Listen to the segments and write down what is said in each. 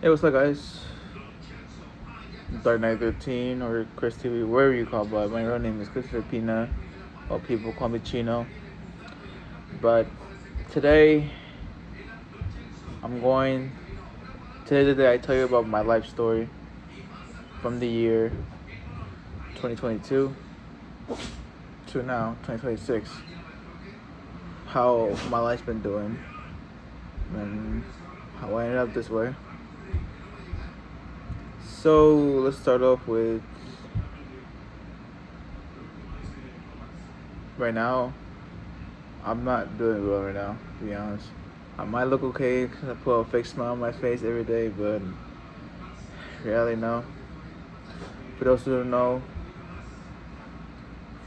Hey, what's up, guys? Dark Knight 13 or Chris TV, wherever you call, but my real name is Christopher Pina, or people call me Chino. But today, I'm going. Today's the day I tell you about my life story from the year 2022 to now, 2026. How my life's been doing, and how I ended up this way. So, let's start off with right now. I'm not doing well right now, to be honest. I might look okay because I put a fake smile on my face every day, but really, no. For those who don't know,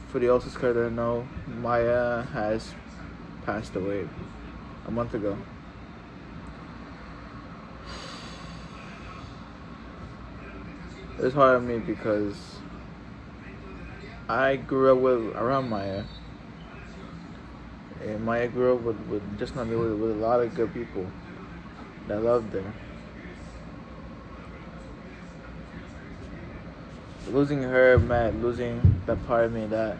for the Oscars that don't know, Maya has passed away a month ago. It's hard on me because I grew up around Maya. And Maya grew up with just not me, with a lot of good people that loved her. Losing her meant losing that part of me that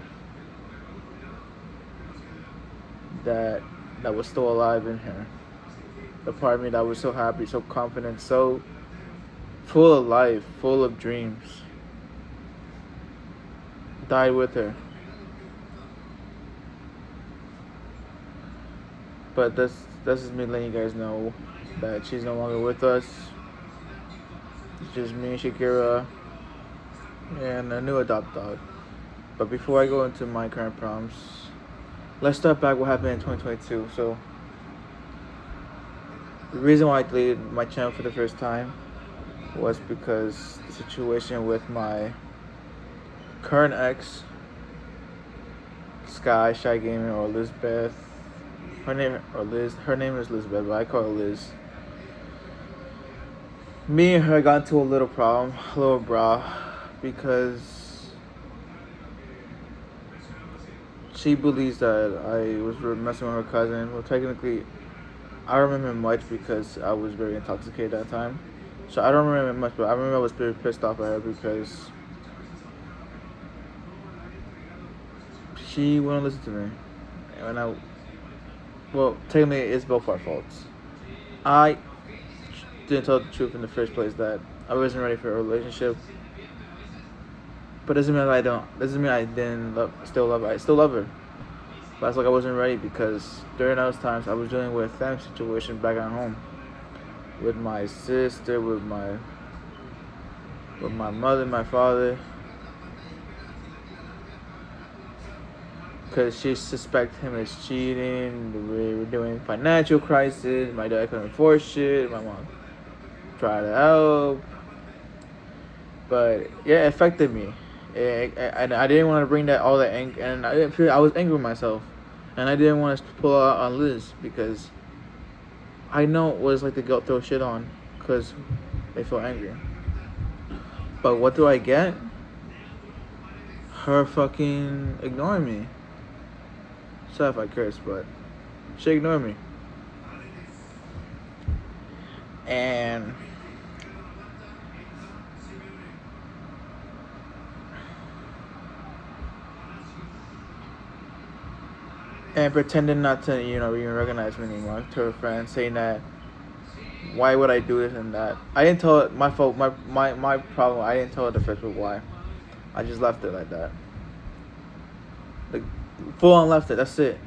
was still alive in her. The part of me that was so happy, so confident, so full of life, full of dreams. Died with her. But this is me letting you guys know that she's no longer with us. It's just me, Shakira, and a new adopt dog. But before I go into my current problems, let's start back what happened in 2022. So the reason why I deleted my channel for the first time was because the situation with my current ex, Shy Gaming, or Elizabeth. Her name is Elizabeth, but I call her Liz. Me and her got into a little problem, a little brawl, because she believes that I was messing with her cousin. Well, technically, I don't remember much because I was very intoxicated at that time. So I don't remember much, but I remember I was very pissed off at her because she wouldn't listen to me. Well, technically, it's both our faults. I didn't tell the truth in the first place that I wasn't ready for a relationship. But doesn't mean I don't. Doesn't mean I didn't still love her. I still love her. But it's like I wasn't ready because during those times I was dealing with a family situation back at home, with my sister, with my mother, my father. Because she suspected him as cheating. We were doing financial crisis. My dad couldn't afford shit. My mom tried to help. But yeah, it affected me. And I didn't want to bring that anger. And I was angry with myself. And I didn't want to pull out on Liz because I know what it's like to go throw shit on because they feel angry. But what do I get? Her fucking ignoring me. Sorry if I curse, but she ignored me. And pretending not to, even recognize me anymore to her friends, saying that why would I do this and that. I didn't tell her my fault, my problem. I didn't tell her the first but why. I just left it like that. Like full on left it. That's it.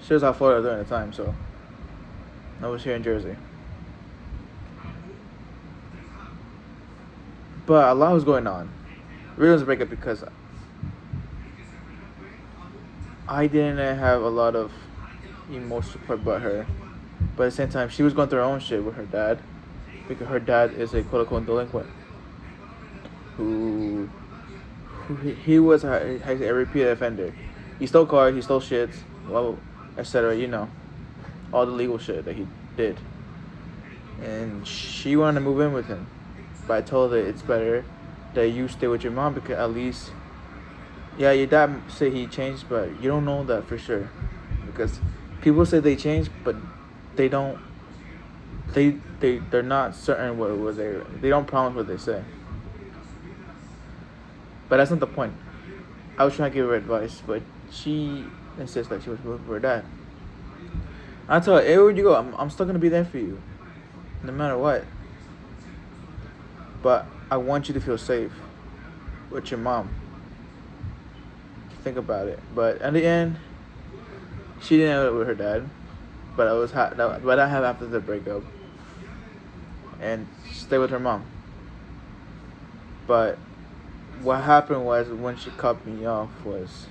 She was out Florida during the time, so I was here in Jersey. But a lot was going on. Really was a breakup because I didn't have a lot of emotional support but her. But at the same time, she was going through her own shit with her dad. Because her dad is a quote-unquote delinquent. He was a repeat offender. He stole cars, he stole shits, well, etc. All the legal shit that he did. And she wanted to move in with him. But I told her it's better that you stay with your mom because at least, yeah, your dad say he changed, but you don't know that for sure. Because people say they changed, but they don't they're not certain what they don't promise what they say. But that's not the point. I was trying to give her advice, but she insists that she was moving for her dad. I told her, hey, where'd you go? I'm still gonna be there for you, no matter what. But I want you to feel safe with your mom. Think about it. But at the end, she didn't have it with her dad. But but I have after the breakup, and stay with her mom. But what happened was when she cut me off was,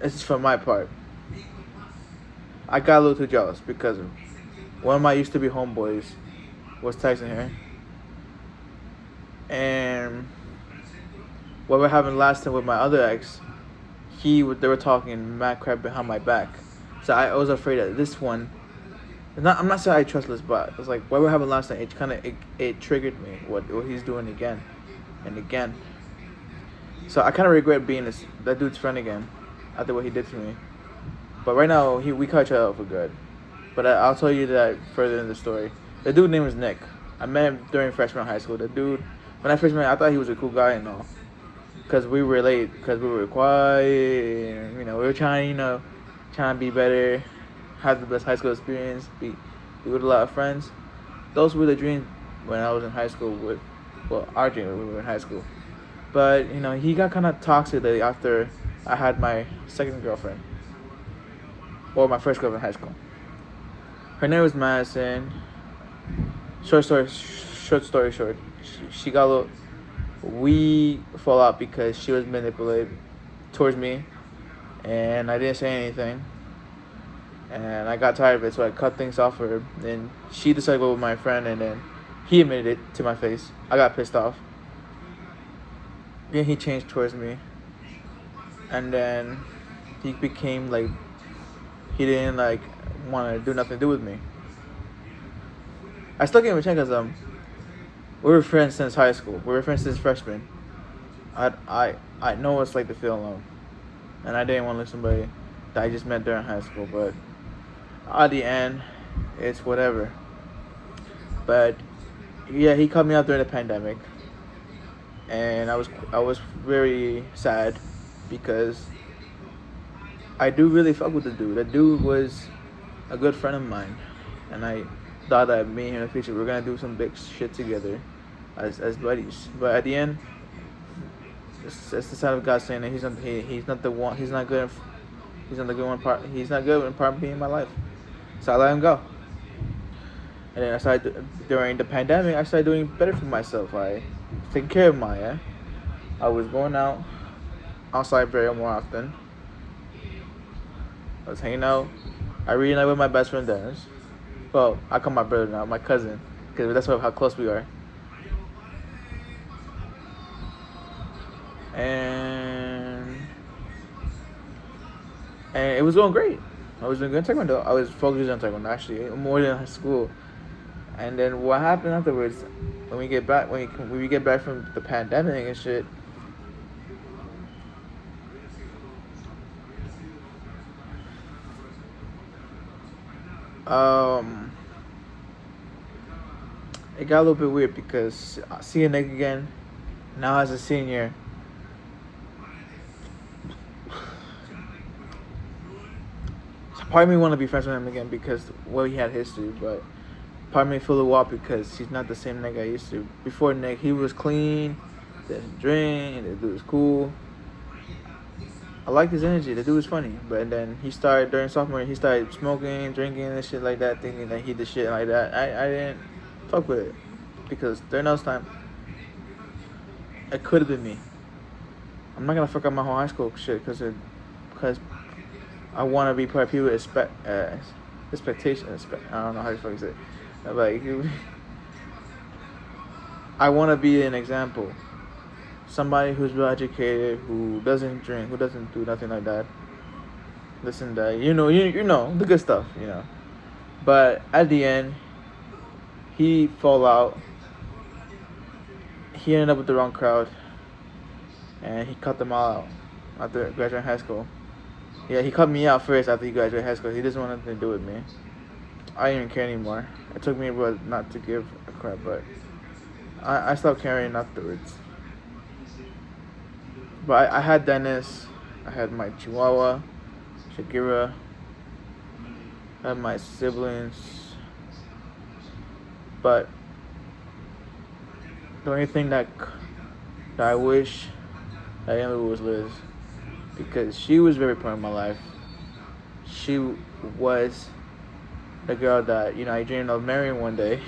this is from my part. I got a little too jealous because one of my used to be homeboys was texting her, and what were having last time with my other ex, they were talking mad crap behind my back. So I was afraid that this one, I'm not saying I trustless, but it's like what we happened last night. It triggered me what he's doing again and again. So I kind of regret being that dude's friend again after what he did to me. But right now we cut each other off for good. But I'll tell you that further in the story. The dude's name was Nick. I met him during freshman high school. The dude, when I first met him, I thought he was a cool guy and all. Because we were late, because we were quiet, and, we were trying to be better, have the best high school experience, be with a lot of friends. Those were the dreams when I was in high school our dream when we were in high school. But, he got kind of toxic after I had my second girlfriend. Or my first girlfriend in high school. Her name was Madison. Short story short. She got a little... We fall out because she was manipulated towards me. And I didn't say anything. And I got tired of it, so I cut things off for her. And she decided to go with my friend, and then he admitted it to my face. I got pissed off. Then he changed towards me. And then he became like... He didn't want to do nothing to do with me. I still gave him a chance because we were friends since high school. We were friends since freshman. I know what it's like to feel alone, and I didn't want to lose somebody that I just met during high school. But at the end, it's whatever. But yeah, he cut me out during the pandemic, and I was very sad because I do really fuck with the dude. The dude was a good friend of mine, and I thought that me and him in the future we're gonna do some big shit together as buddies. But at the end, it's the sign of God saying that he's not the one. He's not good. He's not the good one part. He's not good in part being in my life. So I let him go. And then during the pandemic, I started doing better for myself. I taking care of Maya. I was going outside very more often. I was hanging out. I reunited with my best friend Dennis. Well, I call my brother now, my cousin, because that's how close we are. And it was going great. I was doing good in Taekwondo. I was focused on Taekwondo actually more than high school. And then what happened afterwards, when we get back from the pandemic and shit. It got a little bit weird because seeing Nick again, now as a senior, part of me want to be friends with him again because he had history, but part of me feel a lot because he's not the same Nick I used to. Before Nick, he was clean, didn't drink, the dude was cool. I liked his energy. The dude was funny. But then during sophomore year, he started smoking, drinking, and shit like that, thinking that he did shit like that. I didn't fuck with it. Because during those time, it could have been me. I'm not going to fuck up my whole high school shit because I want to be part of people expectation. I don't know how you fucking say it. Like, I want to be an example. Somebody who's well educated, who doesn't drink, who doesn't do nothing like that. Listen, that you know the good stuff, But at the end, he fall out. He ended up with the wrong crowd, and he cut them all out after graduating high school. Yeah, he cut me out first after he graduated high school. He doesn't want nothing to do with me. I didn't even care anymore. It took me a while not to give a crap, but I stopped caring afterwards. But I had Dennis, I had my Chihuahua, Shakira, I had my siblings, but the only thing that I wish that I ended was Liz, because she was very part of my life. She was the girl that I dreamed of marrying one day,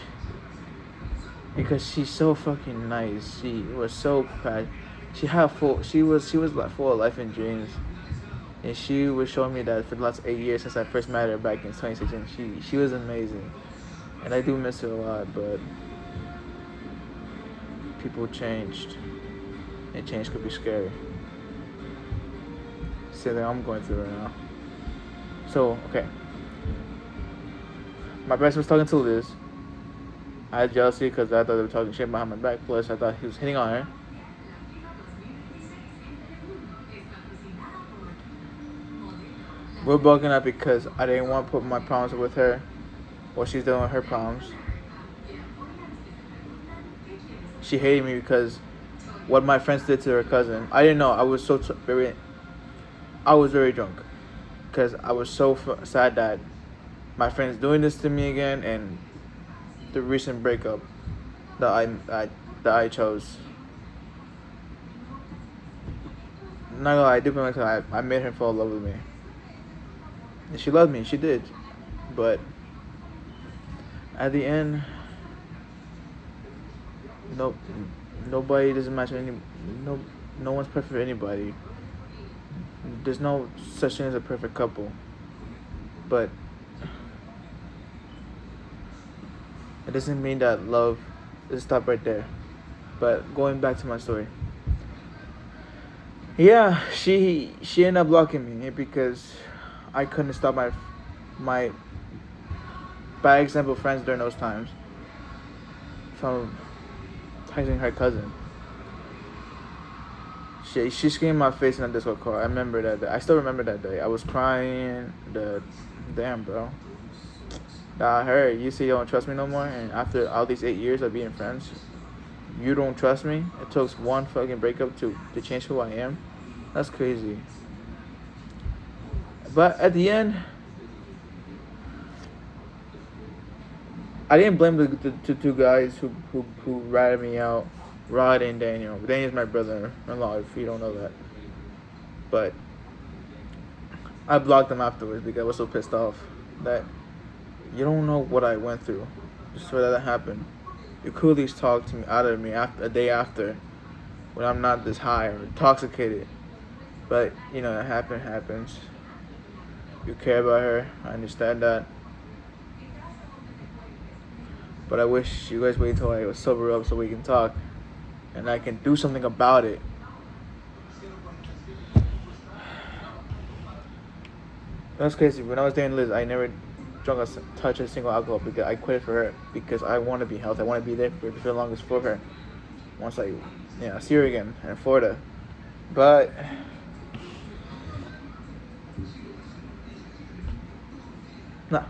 because she's so fucking nice. She was so passionate. She was like full of life and dreams, and she was showing me that for the last 8 years since I first met her back in 2016. She was amazing, and I do miss her a lot. But people changed, and change could be scary. So that I'm going through right now. So okay, my best was talking to Liz. I had jealousy because I thought they were talking shit behind my back. Plus, I thought he was hitting on her. We're broken up because I didn't want to put my problems with her while she's dealing with her problems. She hated me because what my friends did to her cousin. I didn't know. I was very drunk because I was so sad that my friend's doing this to me again, and the recent breakup that I chose. Not gonna lie, I did like I made her fall in love with me. And she loved me, she did. But at the end, nobody doesn't match any. No one's perfect for anybody. There's no such thing as a perfect couple. But it doesn't mean that love is stopped right there. But going back to my story. Yeah, she ended up blocking me because I couldn't stop my bad example friends during those times from texting her cousin. She screamed in my face in a Discord call. I remember that day. I still remember that day. I was crying. Damn, bro. I heard you say you don't trust me no more, and after all these 8 years of being friends, you don't trust me. It took one fucking breakup to change who I am. That's crazy. But at the end, I didn't blame the two guys who ratted me out. Rod and Daniel. Daniel's my brother-in-law, if you don't know that. But I blocked them afterwards because I was so pissed off that you don't know what I went through just for that to happen. You could at least talk to me out of me a day after when I'm not this high or intoxicated. But, that happens. You care about her. I understand that. But I wish you guys wait until I was sober up so we can talk. And I can do something about it. That's crazy. When I was dating Liz, I never touched a single alcohol because I quit it for her. Because I want to be healthy. I want to be there for the longest for her. Once I see her again in Florida. But no.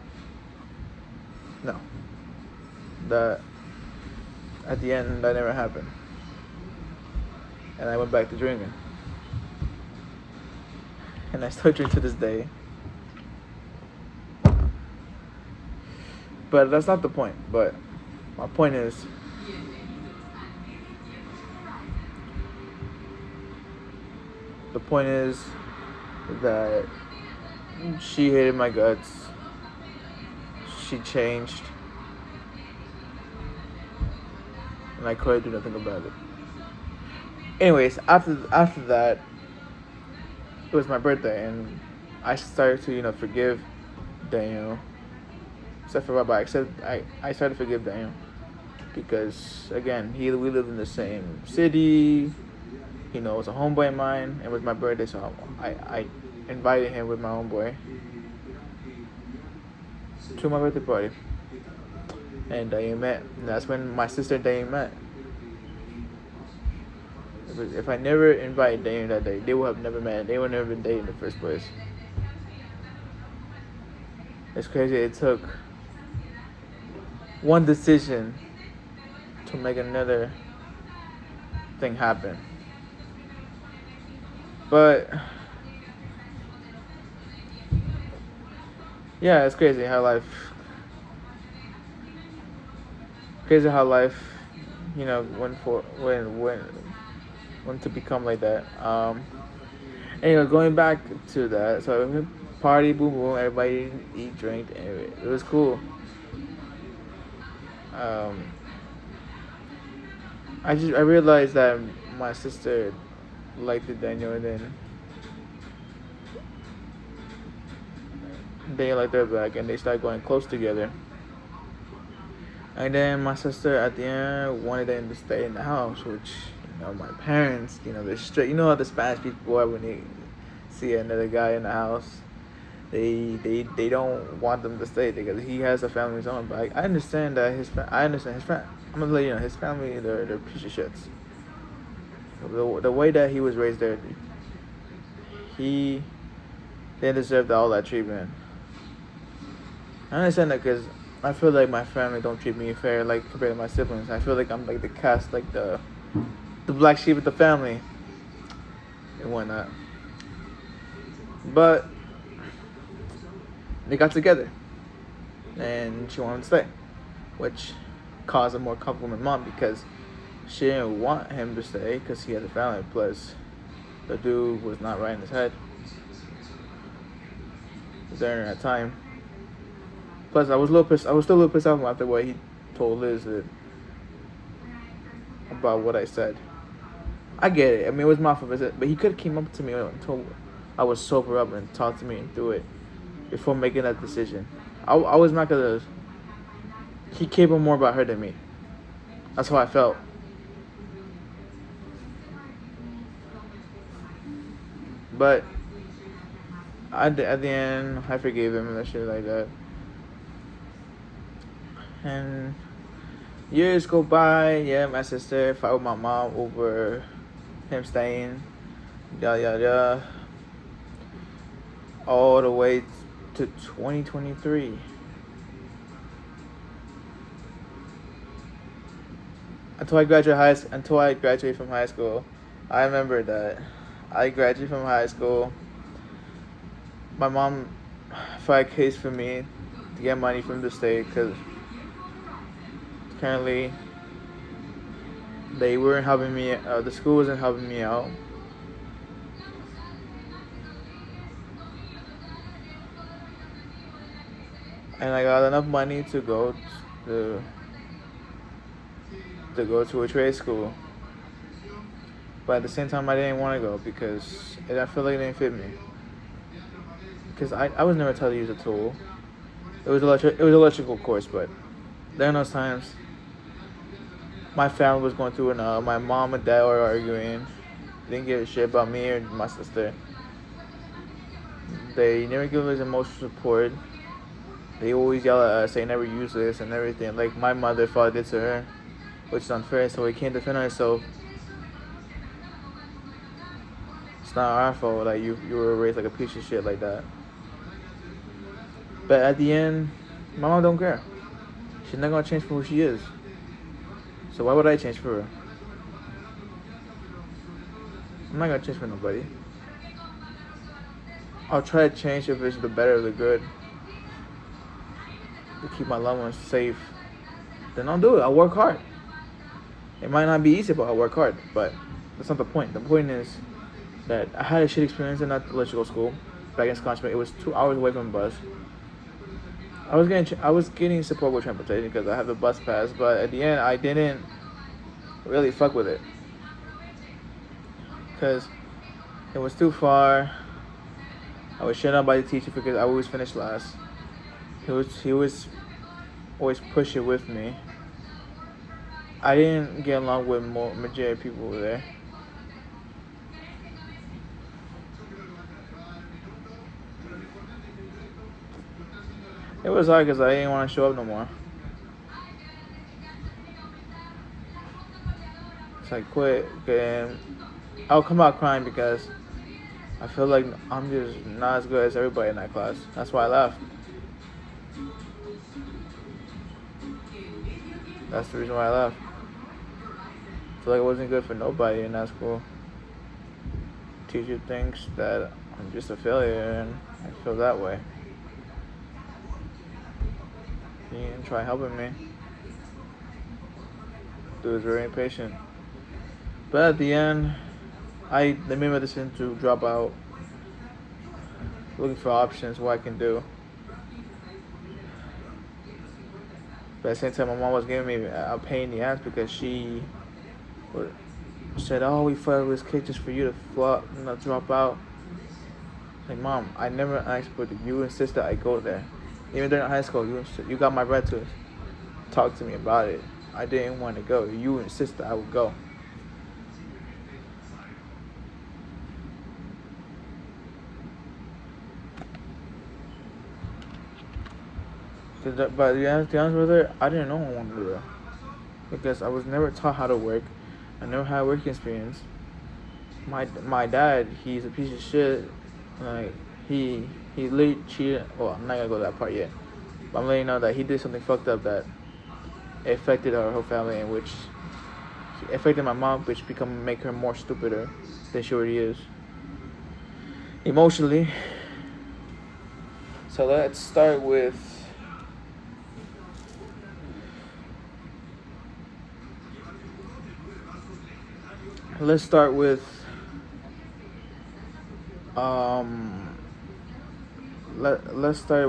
At the end, that never happened. And I went back to drinking. And I still drink to this day. But that's not the point. But my point is, that she hated my guts. She changed. And I couldn't do nothing about it. Anyways, after that, it was my birthday, and I started to, forgive Daniel. Except for Rabbi. I started to forgive Daniel. Because, again, we lived in the same city. It was a homeboy of mine. It was my birthday, so I invited him with my homeboy to my birthday party. And Daniel met. And that's when my sister and Daniel met. If I never invited Daniel that day, they would have never met. They would never been dating in the first place. It's crazy. It took one decision to make another thing happen. But yeah, it's crazy how life, when to become like that. Anyway, going back to that, so party, boom, boom, everybody eat, drink, and it was cool. Um, I realized that my sister liked the Daniel, and then they liked her back, and they started going close together. And then my sister at the end wanted them to stay in the house, which my parents, they're straight. You know how the Spanish people are when they see another guy in the house. They don't want them to stay because he has a family of his own. But I understand that I understand his friend. I'm gonna let you know his family. They're piece of shits. The way that he was raised there, he didn't deserve all that treatment. I understand that because I feel like my family don't treat me fair, like compared to my siblings. I feel like I'm like the cast, like the black sheep of the family and whatnot. But they got together, and she wanted to stay, which caused a more comfortable mom because she didn't want him to stay because he has a family. Plus, the dude was not right in his head during that time. Plus, I was still a little pissed off after what he told Liz about what I said. I get it. I mean, it was my fault, but he could have came up to me until I was sober up and talked to me through it before making that decision. I was mad because he cared more about her than me. That's how I felt. But at the end, I forgave him and that shit like that. And years go by. Yeah, my sister fought with my mom over him staying. Yeah. All the way to 2023. Until I graduate from high school, I remember that I graduated from high school. My mom filed a case for me to get money from the state because currently they weren't helping me. The school wasn't helping me out. And I got enough money to go to a trade school. But at the same time, I didn't want to go because I feel like it didn't fit me. Because I was never taught to use a tool. It was electrical course, but during those times, my family was going through and my mom and dad were arguing. They didn't give a shit about me or my sister. They never give us emotional support. They always yell at us, say never use this and everything. Like my mother father did to her, which is unfair, so we can't defend ourselves. It's not our fault that you were raised like a piece of shit like that. But at the end, my mom don't care. She's not gonna change for who she is. So why would I change for her? I'm not gonna change for nobody. I'll try to change if it's the better or the good. To keep my loved ones safe. Then I'll do it. I'll work hard. It might not be easy, but I'll work hard. But that's not the point. The point is that I had a shit experience in that electrical school back in Scottsdale. It was 2 hours away from the bus. I was getting support with transportation because I have the bus pass, but at the end I didn't really fuck with it because it was too far. I was shut out by the teacher because I always finished last. He was always push it with me. I didn't get along with majority of people over there. It was hard because I didn't want to show up no more. So I quit, and I'll come out crying because I feel like I'm just not as good as everybody in that class. That's why I left. That's the reason why I left. I feel like it wasn't good for nobody in that school. Teacher thinks that I'm just a failure, and I feel that way. He didn't try helping me. Dude was very impatient. But at the end, they made my decision to drop out. Looking for options, what I can do. But at the same time, my mom was giving me a pain in the ass because she said, "Oh, we filed this case just for you to drop out." Like, Mom, I never asked, but you insist that I go there. Even during high school, you got my right to talk to me about it. I didn't want to go. You insist that I would go. But to be honest with her, I didn't know I wanted to do that. Because I was never taught how to work. I never had work experience. My dad, he's a piece of shit. Like, he literally cheated. Well, I'm not gonna go to that part yet. But I'm letting you know that he did something fucked up that affected our whole family, in which affected my mom, which make her more stupider than she already is. Emotionally. So let's start with let's start with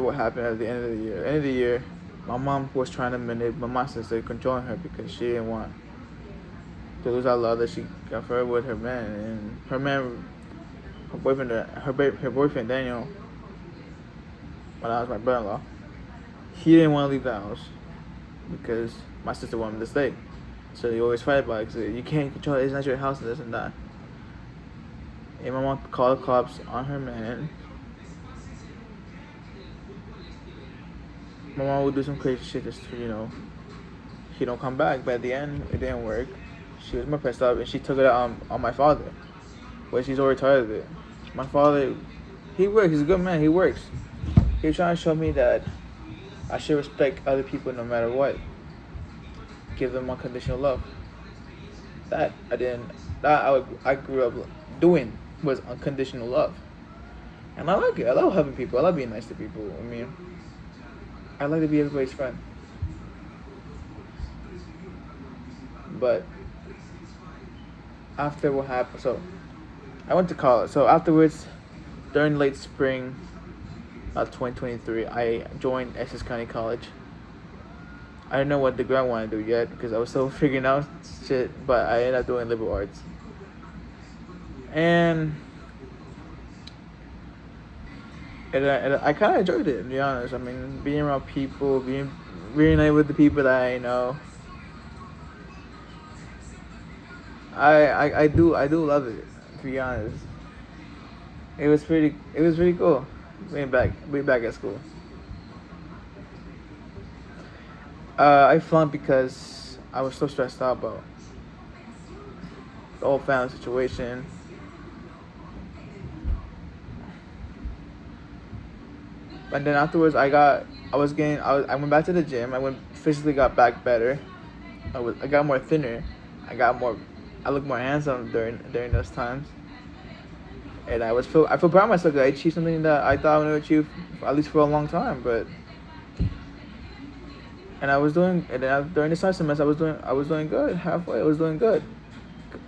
what happened at the end of the year. End of the year, my mom was trying to manipulate my sister, controlling her because she didn't want to lose that love that she got for her with her man. And her boyfriend Daniel, when I was my brother-in-law, he didn't want to leave the house because my sister wanted him to stay. So they always fight about it because you can't control it. It's not your house and this and that. And my mom called the cops on her man. My mom would do some crazy shit just to, he don't come back. But at the end, it didn't work. She was more pissed off, and she took it out on my father. But she's already tired of it. My father, he works. He's a good man. He works. He was trying to show me that I should respect other people no matter what. Give them unconditional love. That I grew up doing was unconditional love. And I like it. I love helping people. I love being nice to people. I mean, I like to be everybody's friend. But after what happened, so I went to college. So afterwards, during late spring of 2023, I joined Essex County College. I didn't know what degree I wanted to do yet because I was still figuring out shit, but I ended up doing liberal arts. And I kind of enjoyed it, to be honest. I mean, being around people, being reunited with the people that I know. I do love it, to be honest. It was pretty cool being back at school. I flunked because I was so stressed out about the whole family situation. And then afterwards, I went back to the gym. Physically got back better. I got more thinner. I looked more handsome during those times. And I feel proud of myself that I achieved something that I thought I would achieve at least for a long time. During the summer semester, I was doing good. Halfway, I was doing good.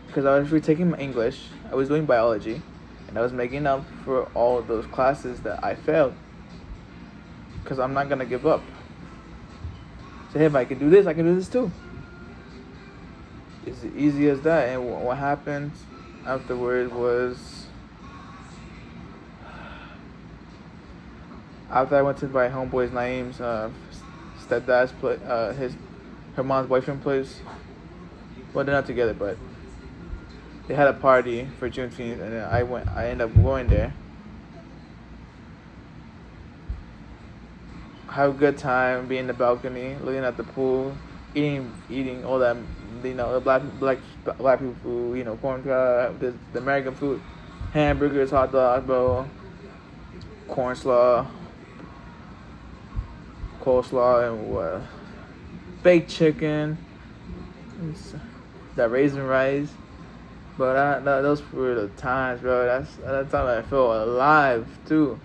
Because I was retaking my English. I was doing biology. And I was making up for all of those classes that I failed. Because I'm not going to give up. So, hey, if I can do this, I can do this too. It's as easy as that. And what happened afterward was, after I went to my homeboy's Naeem's stepdad's place, her mom's boyfriend place. Well, they're not together, but they had a party for Juneteenth, and then I ended up going there. Have a good time, be in the balcony, looking at the pool, eating all that, the black people food, corn cob, the American food, hamburgers, hot dogs, bro, corn slaw, coleslaw, and baked chicken, that raisin rice. But those were the times, bro. That's that time I felt alive too.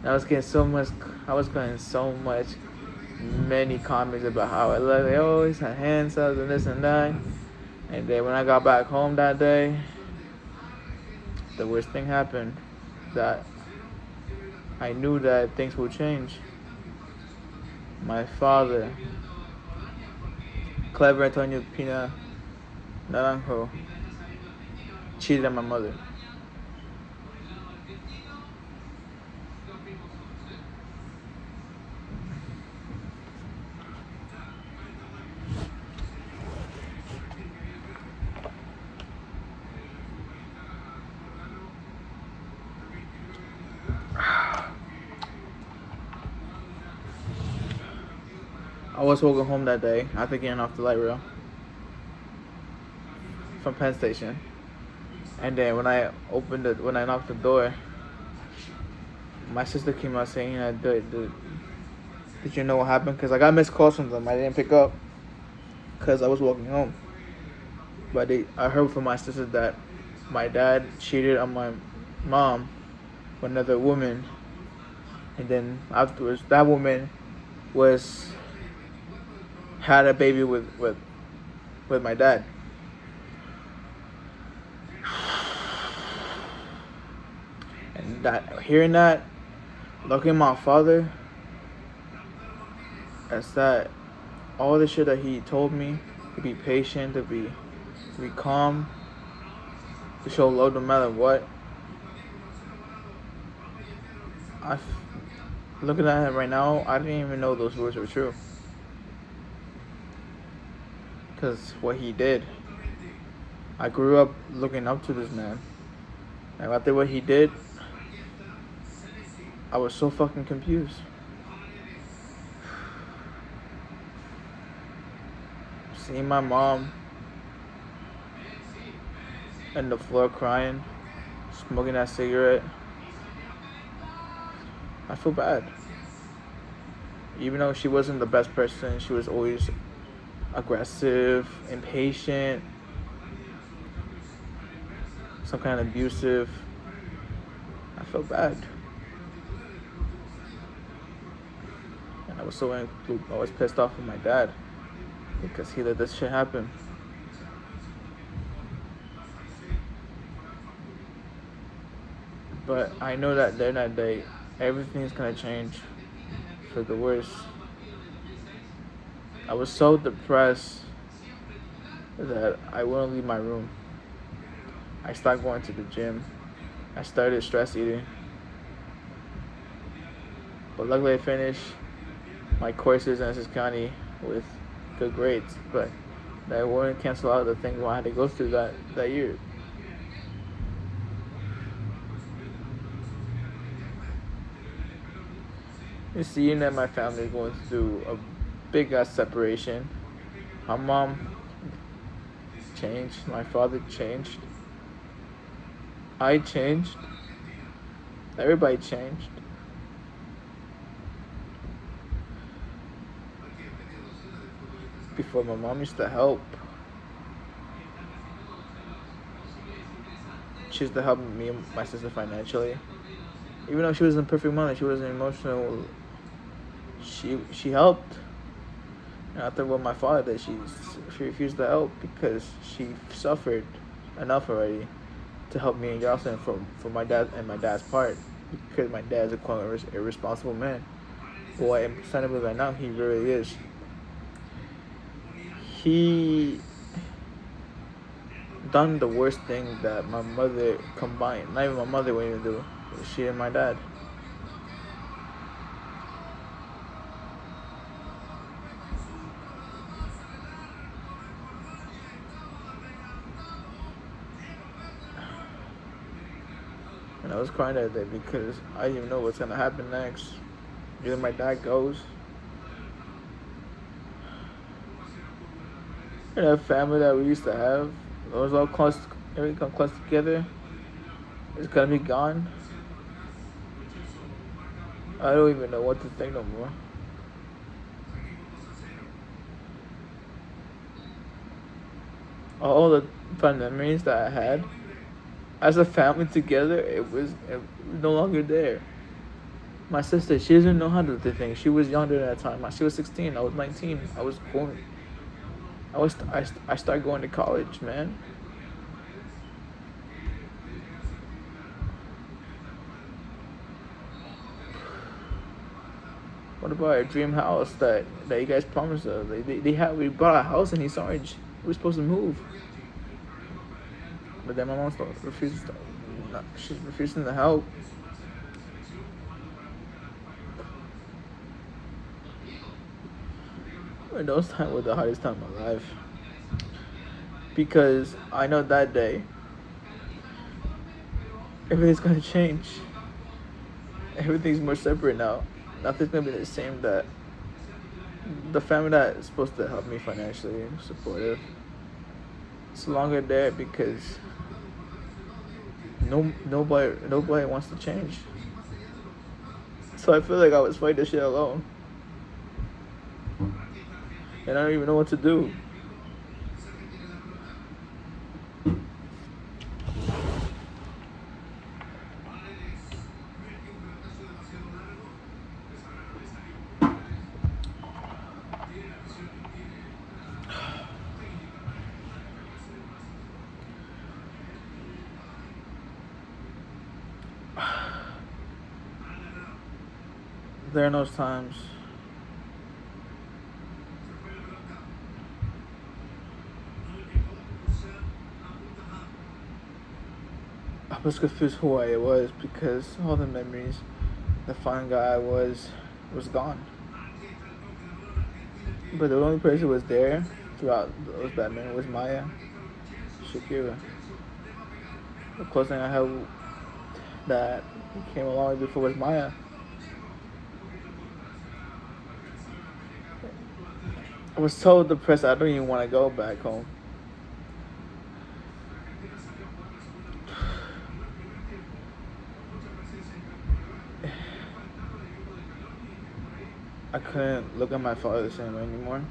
I was getting so much. I was getting so much, many comments about how I look. They always had hand subs and this and that. And then when I got back home that day, the worst thing happened. That I knew that things would change. My father, Clever Antonio Pina Naranjo, cheated on my mother. I was walking home that day after getting off the light rail from Penn Station, and then when I knocked the door, my sister came out saying, "Did you know what happened?" Because I got missed calls from them. I didn't pick up because I was walking home. But I heard from my sister that my dad cheated on my mom with another woman, and then afterwards, that woman had a baby with my dad. And hearing that, looking at my father, that's that all the shit that he told me, to be patient, to be calm, to show love no matter what. Looking at him right now, I didn't even know those words were true. Because what he did, I grew up looking up to this man. And after what he did, I was so fucking confused. Seeing my mom on the floor crying, smoking that cigarette, I feel bad. Even though she wasn't the best person, she was always aggressive, impatient, some kind of abusive. I felt bad. And I was pissed off with my dad because he let this shit happen. But I know that then that day, everything's gonna change for the worse. I was so depressed that I wouldn't leave my room. I stopped going to the gym. I started stress eating. But luckily I finished my courses in Essex County with good grades. But that wouldn't cancel out the things I had to go through that year. You seeing that my family is going through a big ass separation. My mom changed. My father changed. I changed. Everybody changed. Before, my mom used to help. She used to help me and my sister financially. Even though she wasn't a perfect mother, she wasn't emotional. She helped. And after what my father did, she refused to help because she suffered enough already to help me and Jocelyn for my dad and my dad's part, because my dad's a quite irresponsible man. But what I'm starting to believe right now, he really is. He done the worst thing that my mother combined. Not even my mother would even do. She and my dad. And I was crying that day because I didn't even know what's gonna happen next. Either my dad goes, and that family that we used to have, it was all close, everything close together, it's gonna be gone. I don't even know what to think no more. all the fun memories that I had as a family together, it was no longer there. My sister, she doesn't know how to do things. She was younger at that time. She was 16. I was 19. I started going to college, man. What about a dream house that you guys promised us? We bought a house in East Orange. We were supposed to move, but then my mom refuses to. No, she's refusing to help. And those times were the hardest time of my life because I know that day everything's gonna change. Everything's more separate now. Nothing's gonna be the same. That the family that is supposed to help me financially, supportive, it's no longer there because nobody wants to change. So I feel like I was fighting this shit alone, and I don't even know what to do. There are those times. I was confused who I was because all the memories, the fine guy I was gone. But the only person who was there throughout those bad memories was Maya, Shakira. The closest thing I had that came along before was Maya. I was so depressed I don't even want to go back home. I couldn't look at my father the same way anymore.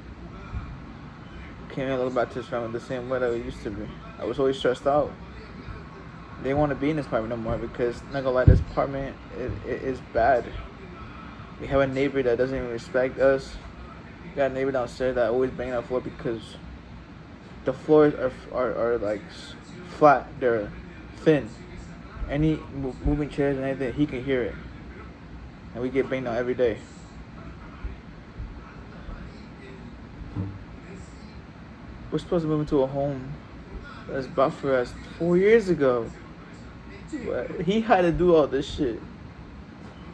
Can't look back to his family the same way that we used to be. I was always stressed out. They didn't want to be in this apartment no more because, not gonna lie, this apartment it is bad. We have a neighbor that doesn't even respect us. We got a neighbor downstairs that always banging on the floor because the floors are like flat. They're thin. Any moving chairs and anything, he can hear it. And we get banged on every day. We're supposed to move into a home that's bought for us 4 years ago. But he had to do all this shit.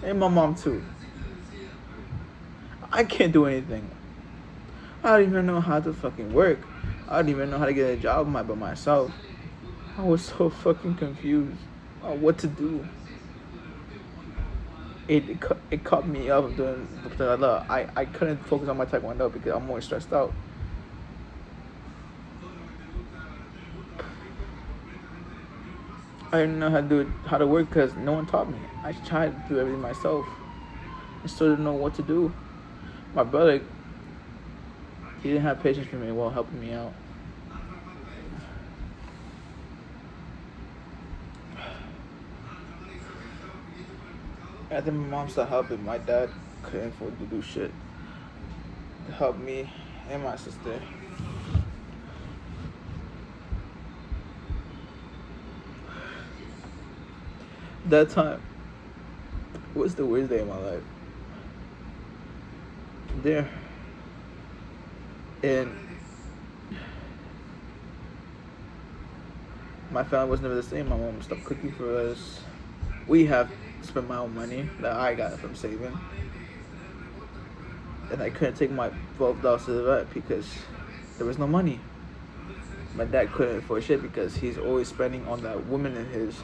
And my mom too. I can't do anything. I don't even know how to fucking work. I don't even know how to get a job by myself. I was so fucking confused on what to do. It caught me up doing the I couldn't focus on my taekwondo because I'm more stressed out. I didn't know how to work because no one taught me. I tried to do everything myself. I still didn't know what to do. My brother, he didn't have patience for me while helping me out. After my mom started helping, my dad couldn't afford to do shit to help me and my sister. That time was the worst day of my life. There. And my family was never the same. My mom stopped cooking for us. We have spent my own money that I got from saving. And I couldn't take my $12 to the vet because there was no money. My dad couldn't afford shit because he's always spending on that woman of his.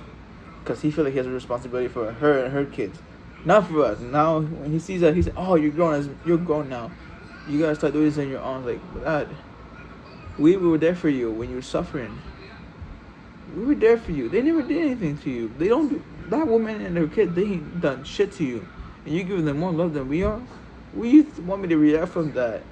Because he feels like he has a responsibility for her and her kids. Not for us. Now, when he sees that, he said, oh, you're grown now. You gotta start doing this on your own. Like, Dad, we were there for you when you were suffering. We were there for you. They never did anything to you. They don't do, that woman and her kid, they ain't done shit to you. And you give them more love than we are? Will you want me to react from that?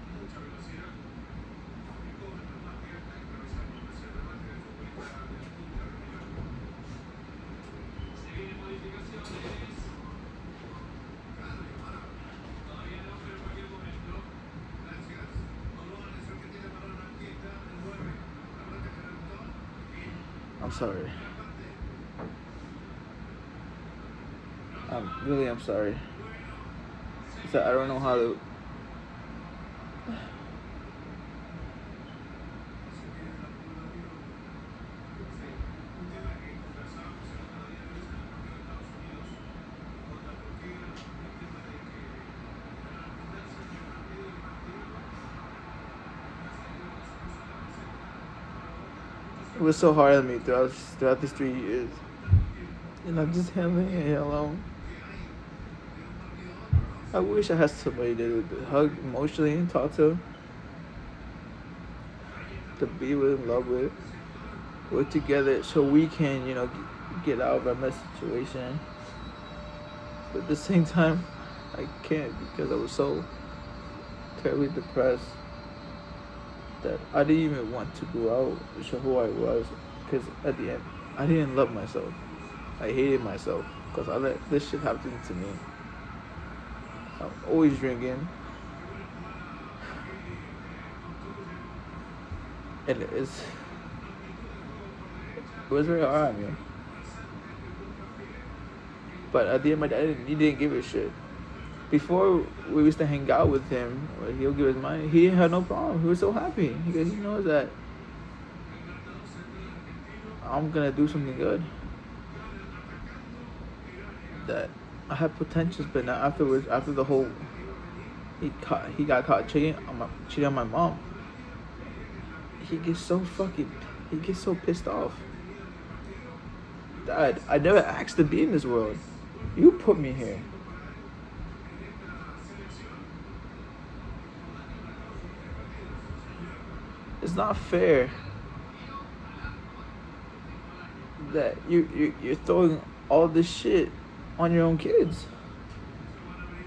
sorry. I'm sorry. So I don't know how to. It was so hard on me throughout these 3 years, and I'm just handling it alone. I wish I had somebody to hug emotionally and talk to be with, in love with, work together so we can, get out of our mess situation. But at the same time, I can't because I was so terribly depressed that I didn't even want to go out and show who I was. Because at the end, I didn't love myself. I hated myself because I let this shit happen to me. I'm always drinking. And it was very hard on me. But at the end, my dad, he didn't give a shit. Before we used to hang out with him, he'll give us money. He didn't have no problem. He was so happy because he knows that I'm gonna do something good. That I have potentials, but now afterwards, after the whole, he got caught cheating on my mom. He gets so pissed off. Dad, I never asked to be in this world. You put me here. It's not fair that you're throwing all this shit on your own kids.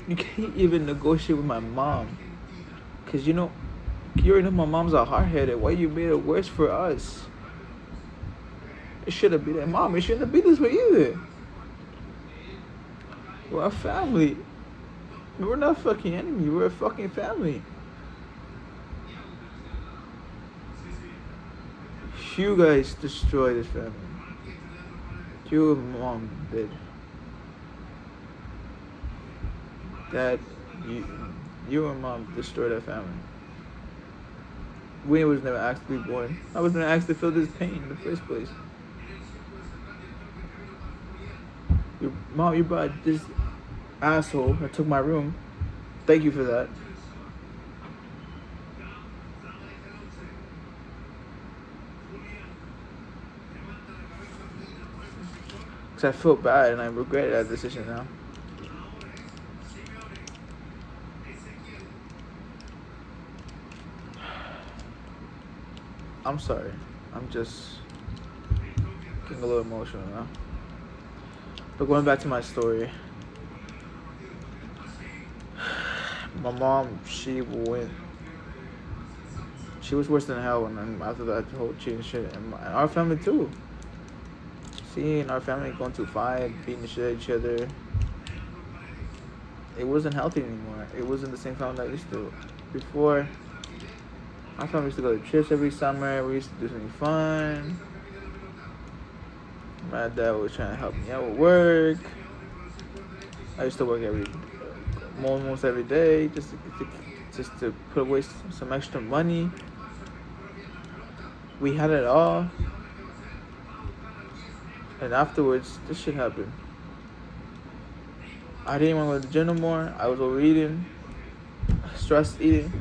You can't even negotiate with my mom. Cause you already know my mom's a hard-headed. Why you made it worse for us? It should have been that. Mom, it shouldn't have been this way either. We're a family. We're not fucking enemy. We're a fucking family. You guys destroyed this family. You and mom did. Dad, you and mom destroyed our family. We was never asked to be born. I was never asked to feel this pain in the first place. You brought this asshole that took my room. Thank you for that. Because I feel bad and I regret that decision now. I'm sorry. I'm just getting a little emotional now. But going back to my story. My mom, she was worse than hell and after that whole cheating shit. And our family too. Seeing our family going to fight, beating the shit at each other. It wasn't healthy anymore. It wasn't the same family that I used to. Before, our family used to go to trips every summer. We used to do something fun. My dad was trying to help me out with work. I used to work almost every day just to put away some extra money. We had it all. And afterwards, this shit happened. I didn't want to go to the gym no more. I was overeating, stress eating.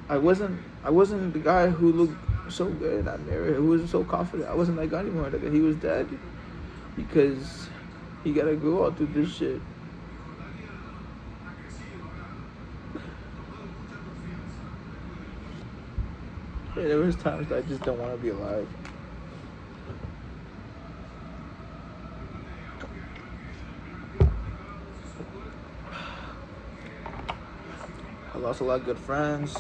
I wasn't the guy who looked so good in that mirror, who was so confident. I wasn't that guy anymore. Like, he was dead because he gotta go all through this shit. Yeah, there was times that I just don't want to be alive. I lost a lot of good friends.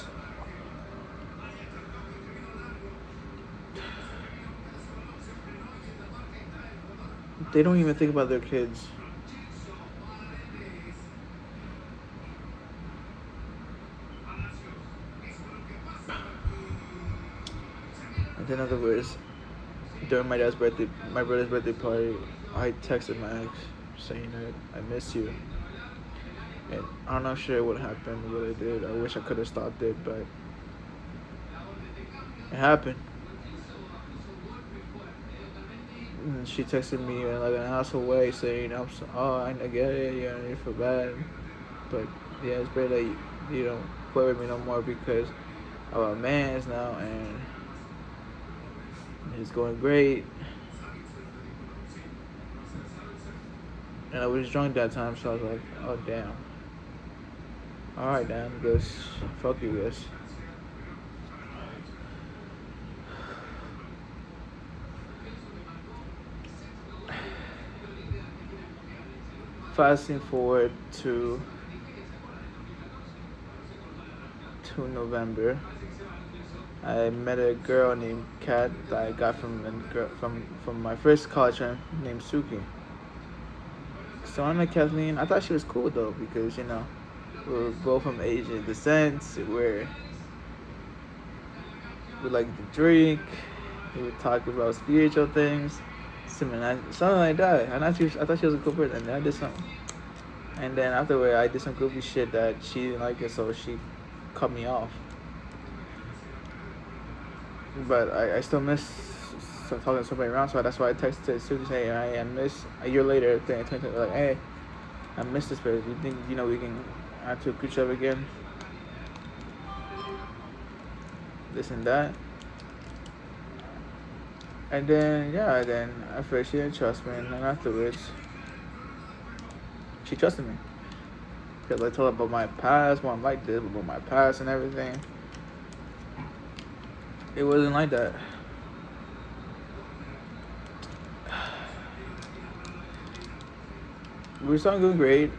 They don't even think about their kids. And in other words, during my brother's birthday party, I texted my ex saying that I miss you. And I'm not sure what happened, what I did. I wish I could have stopped it, but it happened. And she texted me in like an asshole way saying, I get it, yeah, you feel bad. But yeah, it's better that you don't play with me no more because I'm a man's now and it's going great. And I was drunk that time, so I was like, oh damn. Alright, damn, guess. Fuck you, guys. Fasting forward to November. I met a girl named Kat that I got from my first college friend named Suki. So I met Kathleen. I thought she was cool though because we're both from Asian descent. We like to drink. We would talk about spiritual things, something like that. And I thought she was a cool person. And then I did something. And then afterward, I did some goofy shit that she didn't like it, so she cut me off. But I still miss talking to somebody around, so that's why I texted Suki saying, I miss a year later, like, hey, I miss this place. You think we can add to each other again? This and that. And then at first she didn't trust me, and then afterwards she trusted me because I told her about my past, what I'm like this, about my past and everything. It wasn't like that. We were starting doing great.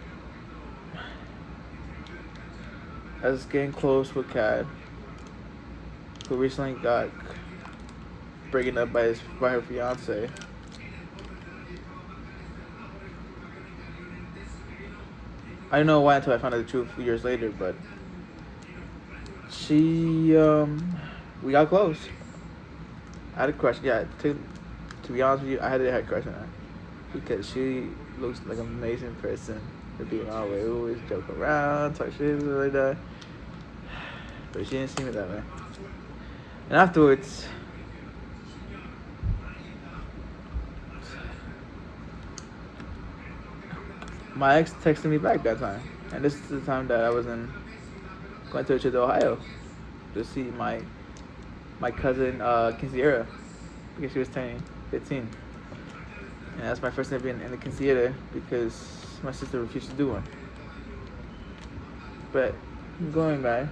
I was getting close with Kat, who recently got breaking up by her fiance. I didn't know why until I found out the truth years later, but we got close. I had a crush. Yeah, to be honest with you, I had a crush on her because she looks like an amazing person to be around with. We always joke around, talk shit, like that. But she didn't see me that way. And afterwards, my ex texted me back that time, and this is the time that I was going to Wichita, Ohio, to see my cousin Quinceañera, because she was turning 15, and that's my first time being in the quinceañera because my sister refused to do one. But going back,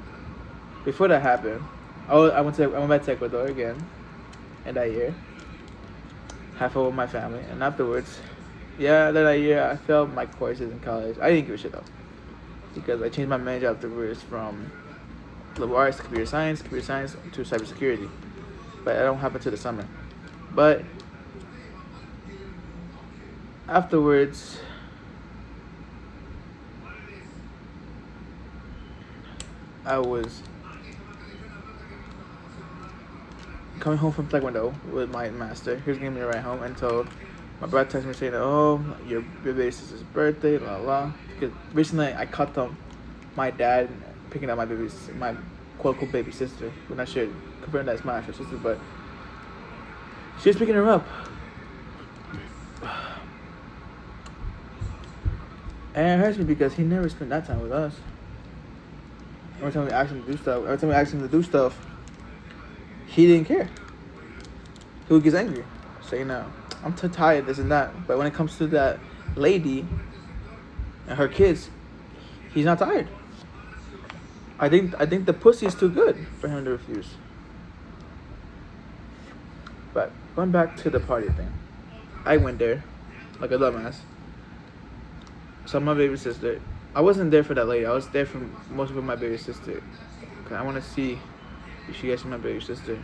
before that happened, I went back to Ecuador again in that year, half with my family, and afterwards. Yeah, that year I failed my courses in college. I didn't give a shit though, because I changed my major afterwards from liberal arts to computer science to cybersecurity. But that don't happen till the summer. But afterwards, I was coming home from Taekwondo with my master. He was giving me a ride home until my brother texted me saying, oh, your baby sister's birthday, blah, blah. Because recently I caught my dad picking up my quote-unquote baby sister. We're not sure, comparing that as my actual sister, but she was picking her up. And it hurts me because he never spent that time with us. Every time we asked him to do stuff, he didn't care. He would get angry, saying, no, I'm too tired, this and that. But when it comes to that lady and her kids, he's not tired. I think the pussy is too good for him to refuse. But going back to the party thing, I went there like a dumbass. Saw my baby sister. I wasn't there for that lady. I was there for mostly for my baby sister. Cause I want to see if she gets my baby sister.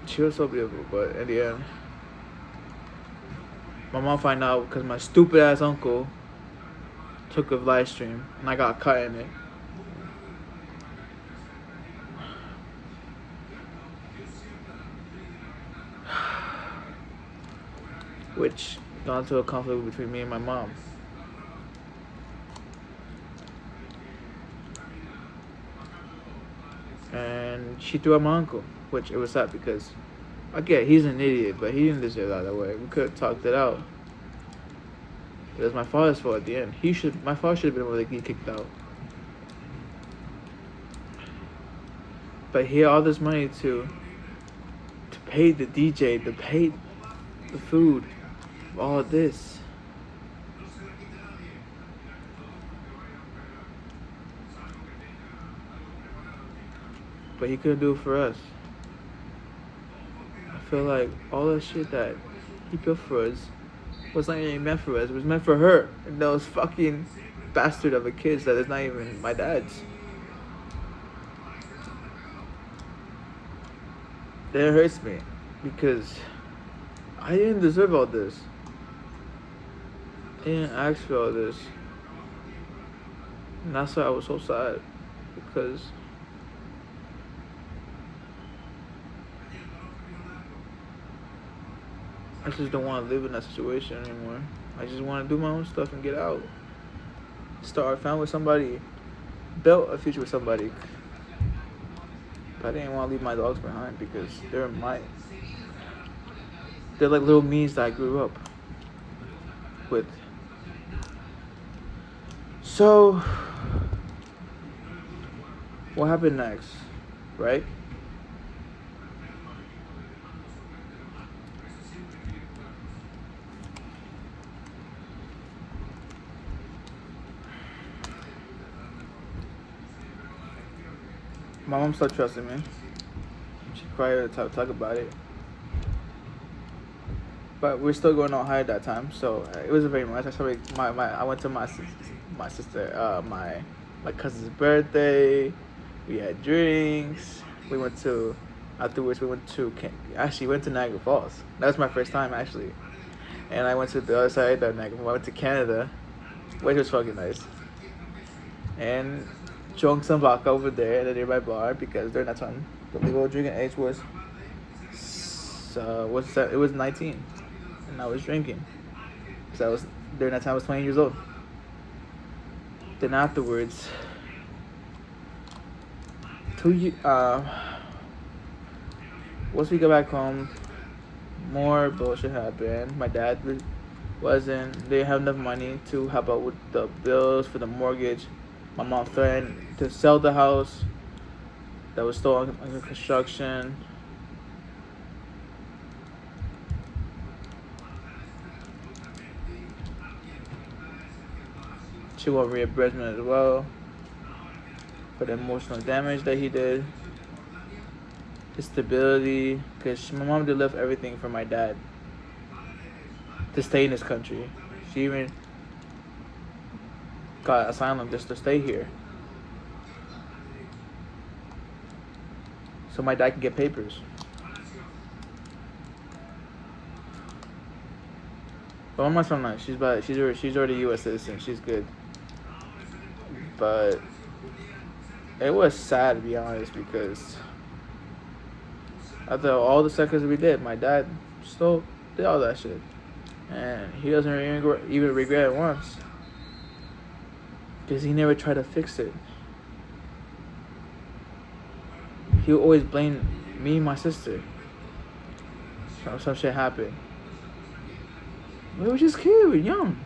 She was so beautiful, but in the end, my mom found out because my stupid ass uncle took a live stream and I got caught in it. which got into a conflict between me and my mom. And she threw out my uncle, which it was sad because, again, he's an idiot, but he didn't deserve that way. We could have talked it out. It was my father's fault at the end. My father should have been able to get kicked out. But he had all this money to pay the DJ, to pay the food, all of this. But he couldn't do it for us. I feel like all that shit that he built for us was not even meant for us. It was meant for her. And those fucking bastard of a kids that is not even my dad's. That hurts me because I didn't deserve all this. I didn't ask for all this. And that's why I was so sad, because I just don't want to live in that situation anymore. I just want to do my own stuff and get out. Start a family with somebody. Build a future with somebody. But I didn't want to leave my dogs behind because they're like little me's that I grew up with. So, what happened next, right? My mom started trusting me. She cried to talk about it. But we're still going on high at that time, so it wasn't very much. I went to my sister, my cousin's birthday. We had drinks. Afterwards we went to Niagara Falls. That was my first time actually. And I went to the other side of Niagara Falls. I went to Canada, which was fucking nice. And drunk some vodka over there at a nearby bar because during that time the legal drinking age was it was 19, and I was drinking. So during that time I was 20 years old. Then afterwards, once we got back home, more bullshit happened. My dad didn't have enough money to help out with the bills for the mortgage. My mom threatened to sell the house that was still under construction. She want reimbursement as well for the emotional damage that he did. His stability, because my mom did left everything for my dad to stay in this country. She even got asylum just to stay here, so my dad can get papers. But my mom's from nice. She's already a U.S. citizen. She's good. But it was sad, to be honest, because after all the seconds we did, my dad still did all that shit, and he doesn't even regret it once. Because he never tried to fix it. He would always blame me and my sister. Some shit happened. We were just kids, we were young.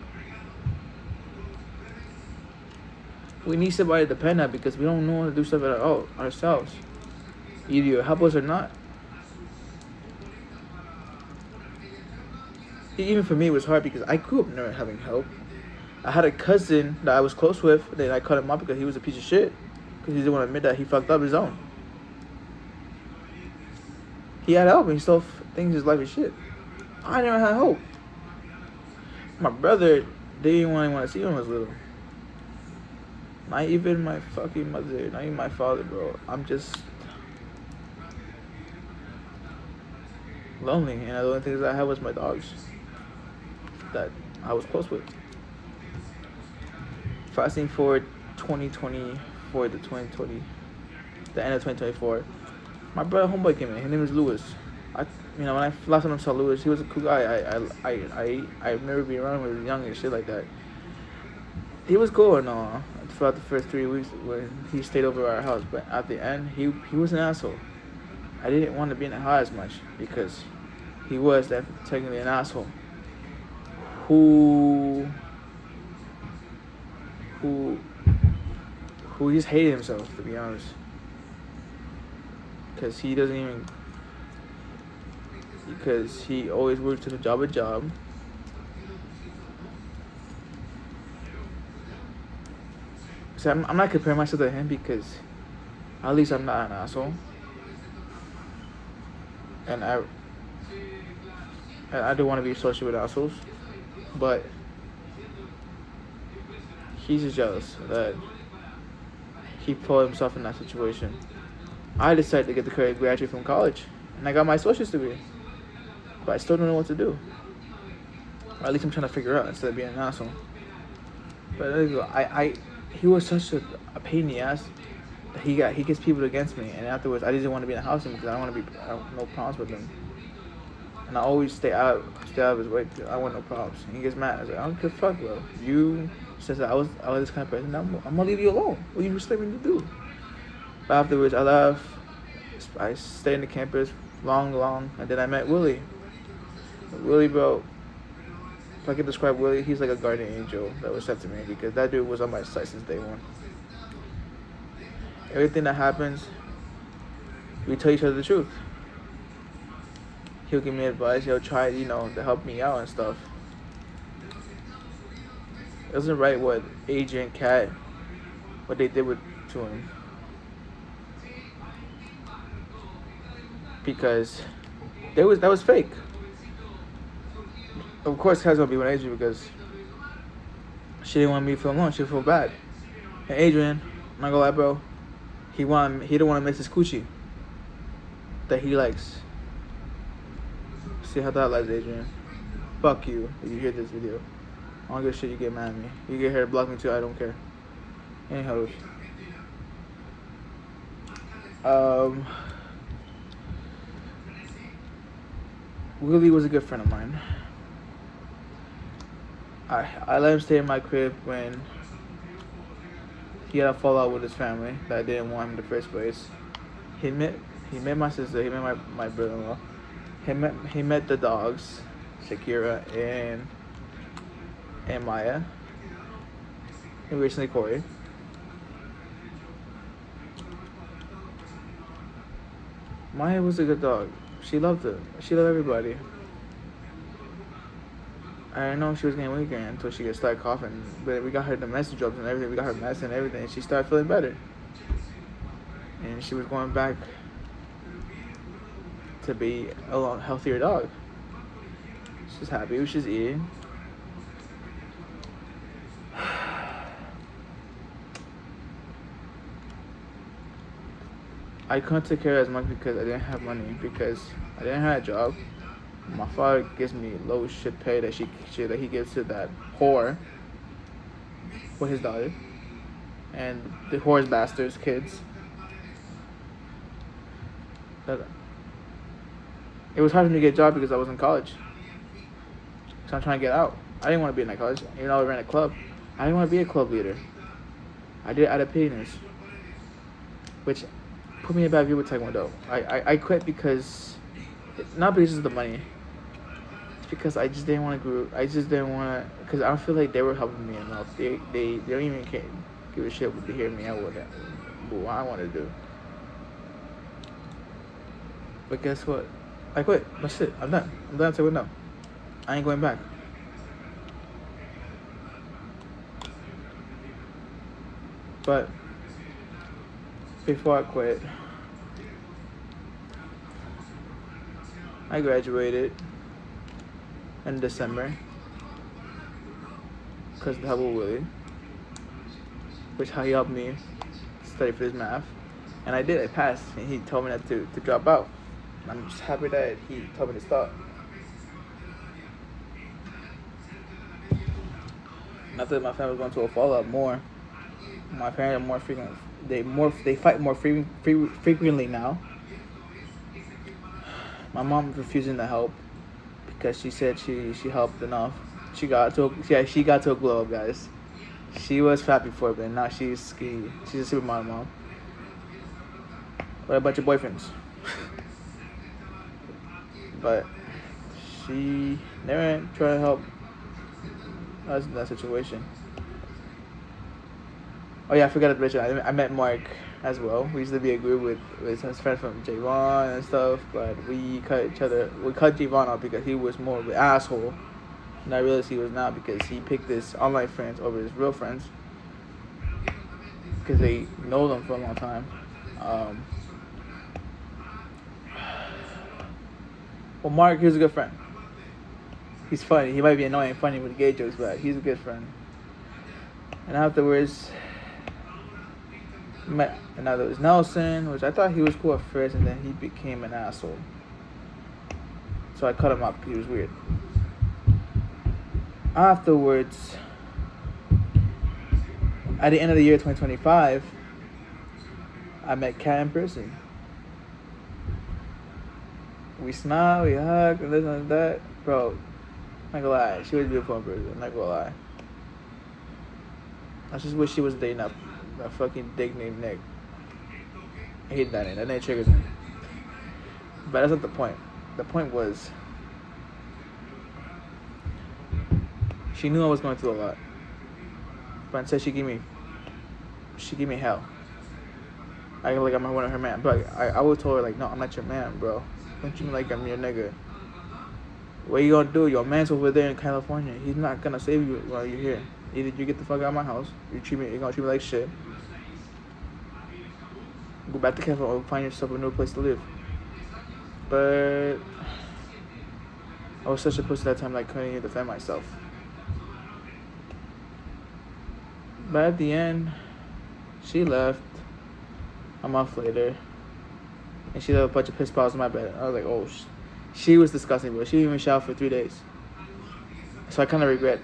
We need somebody to depend on because we don't know how to do stuff ourselves. Either you help us or not. Even for me, it was hard because I grew up never having help. I had a cousin that I was close with, then I cut him off because he was a piece of shit. Because he didn't want to admit that he fucked up his own. He had help and he still thinks his life is shit. I never had hope. My brother, they didn't want to see him when I was little. Not even my fucking mother, not even my father, bro. I'm just lonely, and the only things I had was my dogs that I was close with. Fasting forward 2024 to 2020, the end of 2024, my brother homeboy came in. His name is Lewis. You know, when I last time I saw Lewis, he was a cool guy. I remember being around him when he was young and shit like that. He was cool and all throughout the first 3 weeks when he stayed over at our house, but at the end, he was an asshole. I didn't want to be in the house as much because he was technically an asshole who just hated himself, to be honest, because he always worked to a job. So I'm not comparing myself to him because at least I'm not an asshole, and I don't want to be associated with assholes, but he's just jealous that he put himself in that situation. I decided to get the credit graduate from college, and I got my associate's degree, but I still don't know what to do. Or at least I'm trying to figure out instead of being an asshole. But there you go. He was such a pain in the ass that he gets people against me, and afterwards I didn't want to be in the house with him because I don't no problems with him, and I always stay out of his way because I want no problems. And he gets mad. I was like, I don't give a fuck, bro. You said that I was this kind of person. I'm gonna leave you alone. What do you expect me to do? But afterwards I left. I stayed in the campus long, and then I met Willie. Willie, bro. If I could describe Willie, he's like a guardian angel that was sent to me because that dude was on my side since day one. Everything that happens, we tell each other the truth. He'll give me advice. He'll try, to help me out and stuff. It wasn't right what Adrian Cat, what they did to him. Because that was fake. Of course, Kat's gonna be with Adrian because she didn't want me to feel alone. She feel bad. And Adrian, I'm not gonna lie, bro. He didn't want to miss his coochie that he likes. See how that lies, Adrian. Fuck you if you hear this video. I don't give a shit. You get mad at me. You get here to block me too. I don't care. Anyhow. Willie was a good friend of mine. I let him stay in my crib when he had a fallout with his family that didn't want him in the first place. He met my sister. He met my brother-in-law. He met the dogs, Shakira and Maya. And recently Corey. Maya was a good dog. She loved it. She loved everybody. I didn't know she was getting weaker until she started coughing. But we got her the message drops and everything. We got her medicine and everything. And she started feeling better. And she was going back to be a lot healthier dog. She's happy. She's eating. I couldn't take care of as much because I didn't have money. Because I didn't have a job. My father gives me low shit pay that he gives to that whore with his daughter and the whore's bastards kids. It was hard for me to get a job because I was in college, so I'm trying to get out. I didn't want to be in that college. Even though I ran a club, I didn't want to be a club leader. I did it out of pettiness, which put me in a bad view with Taekwondo. I quit because not because of the money. Because I just didn't want to because I don't feel like they were helping me enough. They don't even give a shit to hear me out with what I want to do. But guess what? I quit. That's it. I'm done. I'm done saying no. I ain't going back. But before I quit, I graduated in December because of the help of Willie, which he helped me study for his math, and I did. I passed, and he told me not to drop out. I'm just happy that he told me to stop. Not that my family's going to a fallout more. My parents are more frequent. They fight more frequently now. My mom refusing to help because she said she helped enough. She got to a glow up, guys. She was fat before, but now she's skinny. She's a supermodel mom. What about your boyfriends? But she never tried to help us in that situation. Oh yeah, I forgot to mention. I met Mark as well. We used to be a group with his friend from Javon and stuff, but we cut Javon off because he was more of an asshole. And I realized he was not because he picked his online friends over his real friends because they know them for a long time. Well, Mark, he's a good friend. He's funny. He might be annoying and funny with gay jokes, but he's a good friend. And afterwards, met another was Nelson, which I thought he was cool at first, and then he became an asshole. So I cut him up because he was weird. Afterwards, at the end of the year 2025, I met Kat in person. We smiled, we hugged, and this and that. Bro, I'm not gonna lie, she was beautiful in person, I'm not gonna lie. I just wish she was dating a fucking dick named Nick. I hate that name. That name triggers me. But that's not the point. The point was, she knew I was going through a lot. But instead she gave me hell. I feel like I'm one of her man. But I would tell her like, no, I'm not your man, bro. Don't treat me like I'm your nigga. What you gonna do? Your man's over there in California. He's not gonna save you while you're here. Either you get the fuck out of my house, you're gonna treat me like shit. Go back to California or find yourself a new place to live. But I was such a pussy that time that I couldn't even defend myself. But at the end, she left a month later, and she left a bunch of piss balls in my bed. I was like, oh, she was disgusting, bro. She didn't even shower for 3 days. So I kind of regret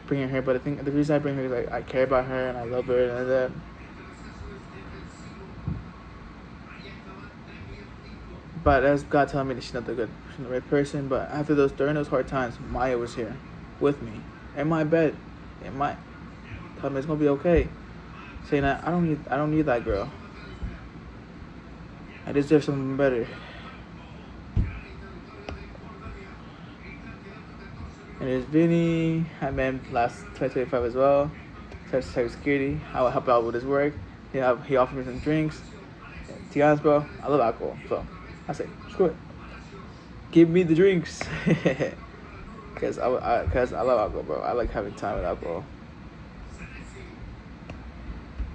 bringing her, but I think the reason I bring her is like I care about her and I love her and all that. But that's God telling me that she's not the right person. But during those hard times, Maya was here with me in my bed, telling me it's gonna be okay, saying that I don't need that girl. I deserve something better. And there's Vinny. I met him last 2025 as well. Cybersecurity. I would help out with his work. He offered me some drinks. To be honest, bro, I love alcohol, so I say, screw it. Give me the drinks. Cause I love alcohol, bro. I like having time with alcohol.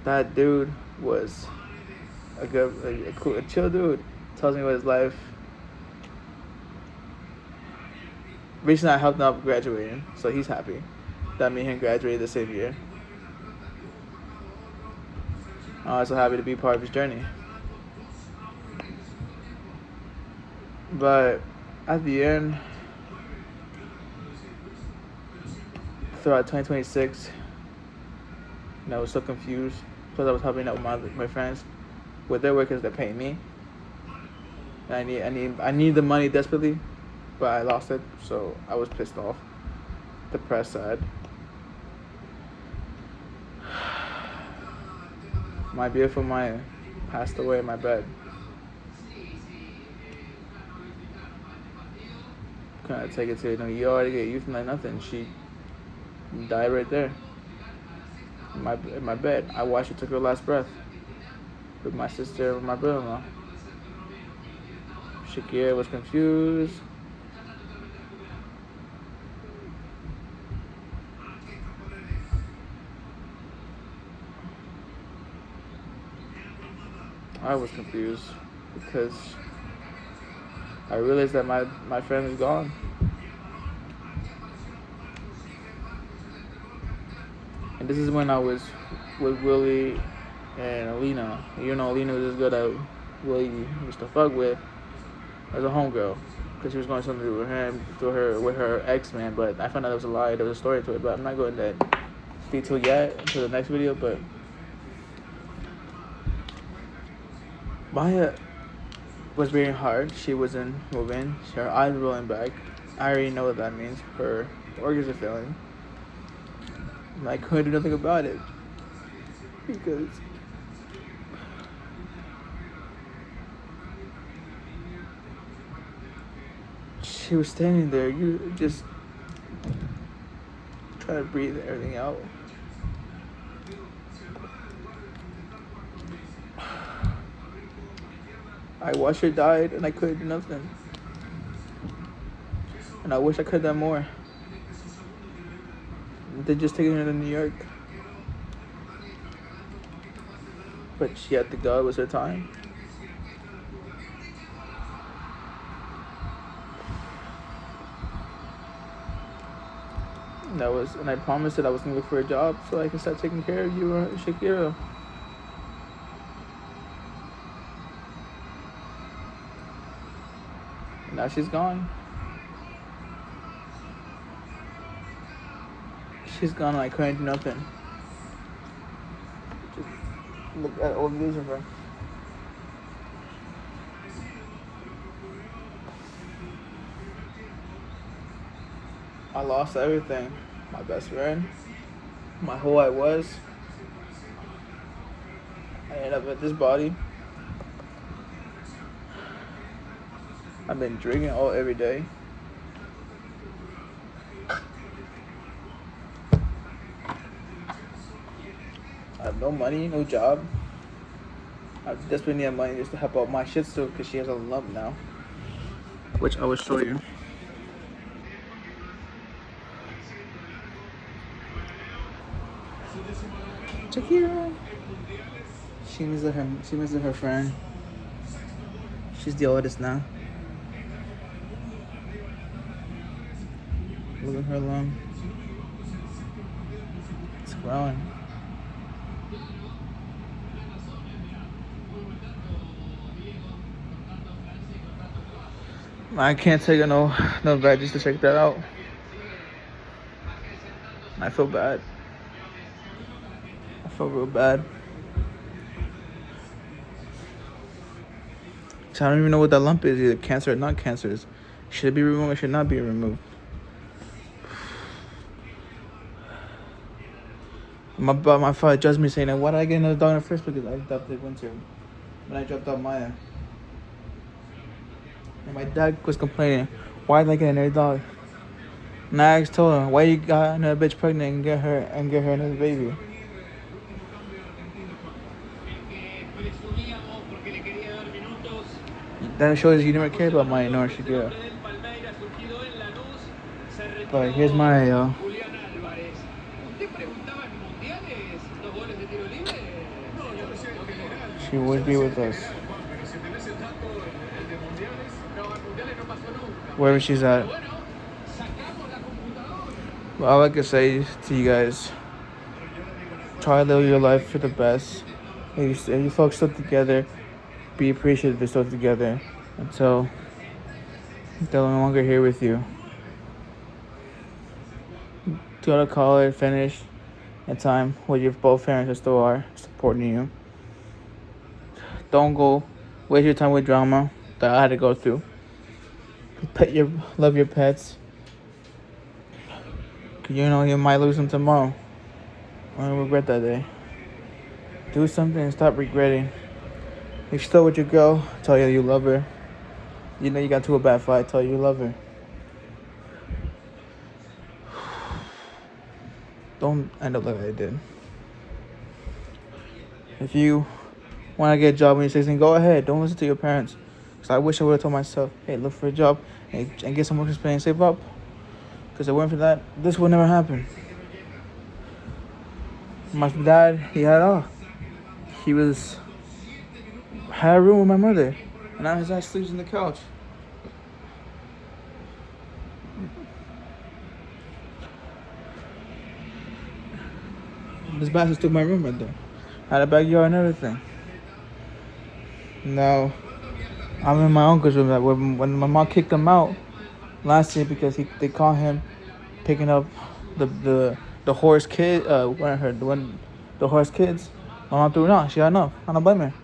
That dude was a chill dude. Tells me about his life. Recently, I helped him out graduating, so he's happy that me and him graduated the same year. I'm also happy to be part of his journey. But at the end, throughout 2026, I was so confused because I was helping out with my friends with their work because they're paying me. And I need the money desperately, but I lost it, so I was pissed off, depressed, sad. My beautiful Maya passed away in my bed. Couldn't take it to the ER to get euthanasia, like nothing. She died right there in my bed. I watched her took her last breath with my sister and my brother-in-law. Shakira was confused. I was confused because I realized that my friend is gone. And this is when I was with Willie and Alina. You know, Alina was as good as Willie used to fuck with as a homegirl, because she was going something to do with him, with her ex-man. But I found out it was a lie. There was a story to it, but I'm not going into that detail yet until the next video. But Maya was breathing hard. She wasn't moving. Her eyes were rolling back. I already know what that means. Her organs are failing. And I couldn't do nothing about it because she was standing there. You just try to breathe everything out. I watched her die and I couldn't do nothing. And I wish I could have done more. They just taken her to New York. But she had to go. It was her time. And I promised that I was gonna look for a job so I can start taking care of you, Shakira. And now she's gone. She's gone and I couldn't do nothing. Just look at old videos of her. I lost everything. My best friend. Who I was. I ended up with this body. I've been drinking every day. I have no money, no job. I desperately need money just to help out my Shih Tzu because she has a lump now, which I will show you. Shakira. She misses her friend. She's the oldest now. Look at her lung. It's growing. I can't take no veggies to check that out. I feel bad. I feel real bad. So I don't even know what that lump is, either cancer or not cancer. Should it be removed or should it not be removed? My father judged me saying, why did I get another dog in the first place? Because I adopted Winter when I dropped out Maya. And my dad was complaining, why did I get another dog? And I told him, why you got another bitch pregnant and get her another baby? That shows you never cared about Maya nor Shakira. But here's Maya, y'all. She would be with us. Wherever she's at. Well, all I can say to you guys, try to live your life for the best. If you folks still together, be appreciative they're still together until they're no longer here with you. Go to college, finish in time where your both parents still are supporting you. Don't go waste your time with drama that I had to go through. Love your pets. You might lose them tomorrow. I don't regret that day. Do something and stop regretting. If you're still with your girl, tell her you love her. You know you got into a bad fight, tell her you love her. Don't end up like I did. If you want to get a job when you're 16, go ahead. Don't listen to your parents. Because I wish I would have told myself, hey, look for a job and get some work experience, save up. Because if it weren't for that, this would never happen. My dad, he had all. He had a room with my mother. And now his ass sleeps on the couch. This bastard took my room right there. Had a backyard and everything. Now, I'm in my uncle's room. When my mom kicked him out last year because they caught him picking up the horse kid. The horse kids. My mom threw it out. She had enough. I don't blame her.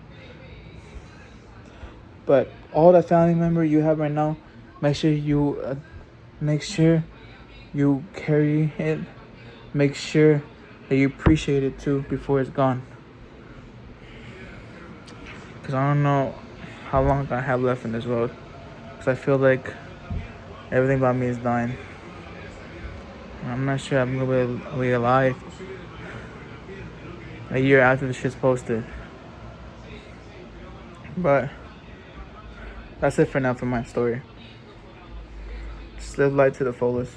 But all the family member you have right now, make sure you carry it. Make sure that you appreciate it too before it's gone. Because I don't know how long I have left in this world. Because I feel like everything about me is dying. And I'm not sure I'm going to be alive a year after the shit's posted. But that's it for now for my story. Just live life to the fullest.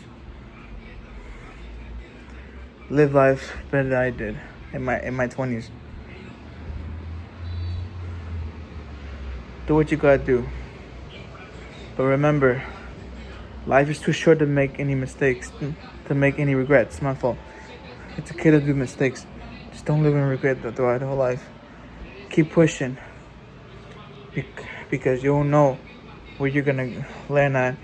Live life better than I did in my 20s. Do what you gotta do. But remember, life is too short to make any mistakes, to make any regrets. It's my fault. It's okay to do mistakes. Just don't live in regret throughout the whole life. Keep pushing. Because you don't know where you're gonna land at.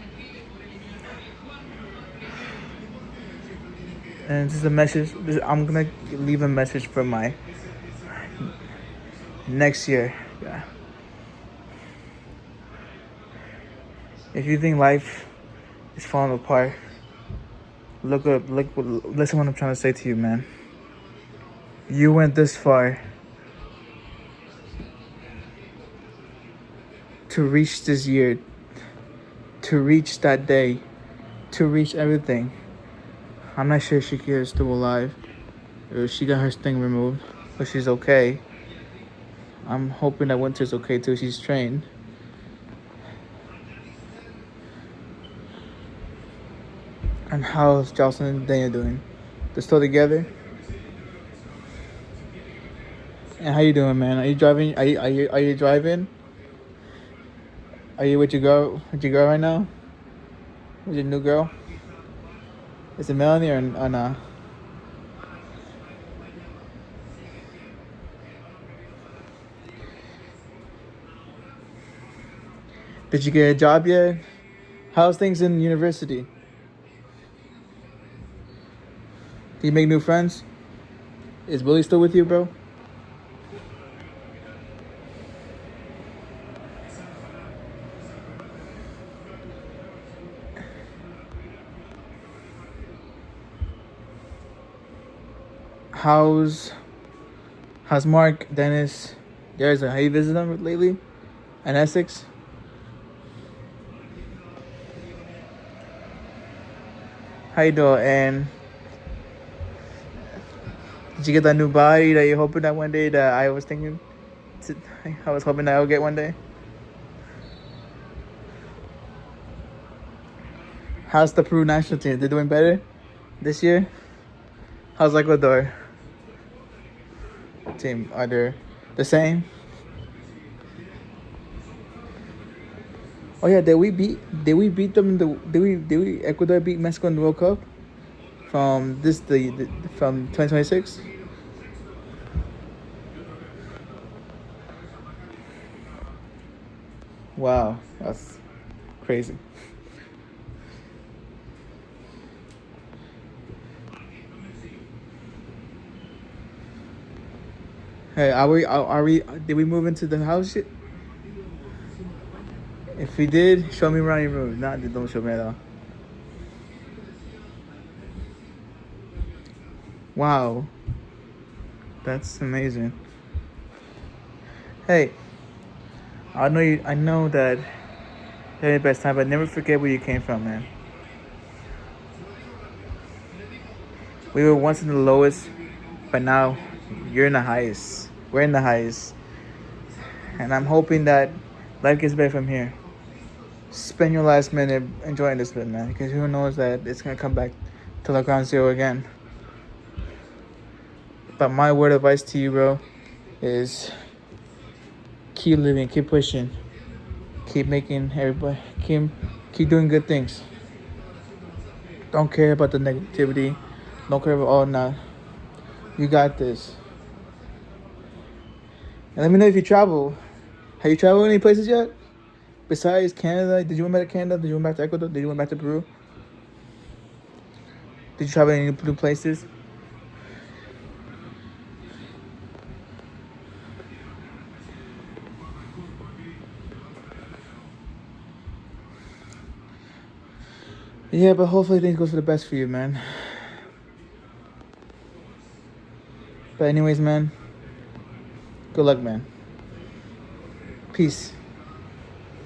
And this is a message. I'm gonna leave a message for my next year. Yeah. If you think life is falling apart, listen what I'm trying to say to you, man. You went this far to reach this year, to reach that day, to reach everything. I'm not sure if Shakira is still alive, or she got her thing removed, but she's okay. I'm hoping that Winter's okay too. She's trained. And how's Jocelyn and Dana doing? They're still together? And how you doing, man? Are you driving? Are you driving? Are you with your girl? With your girl right now? With your new girl? Is it Melanie or nah? Did you get a job yet? How's things in university? Do you make new friends? Is Willie still with you, bro? How's Mark, Dennis, Darius? Have you visited them lately? And Essex? How you doing? And did you get that new body that you're hoping that one day that I was thinking? I was hoping that I would get one day. How's the Peru national team? They're doing better this year? How's Ecuador team? Are they the same? Oh yeah, did we beat them in the did we Ecuador beat Mexico in the World Cup from from 2026? Wow, that's crazy. Hey, are we did we move into the house yet? If we did, show me around your room. Nah, don't show me at all. Wow, that's amazing. Hey, I know that you're the best time, but never forget where you came from, man. We were once in the lowest, but now you're in the highest. We're in the highest, and I'm hoping that life gets better from here. Spend your last minute enjoying this bit, man, because who knows that it's gonna come back to the ground zero again. But my word of advice to you, bro, is keep living, keep pushing, keep making everybody, keep doing good things. Don't care about the negativity. Don't care about all that. You got this. And let me know if you travel. Have you traveled any places yet? Besides Canada, did you went back to Canada? Did you went back to Ecuador? Did you went back to Peru? Did you travel any new places? Yeah, but hopefully things go for the best for you, man. But anyways, man, good luck, man. Peace.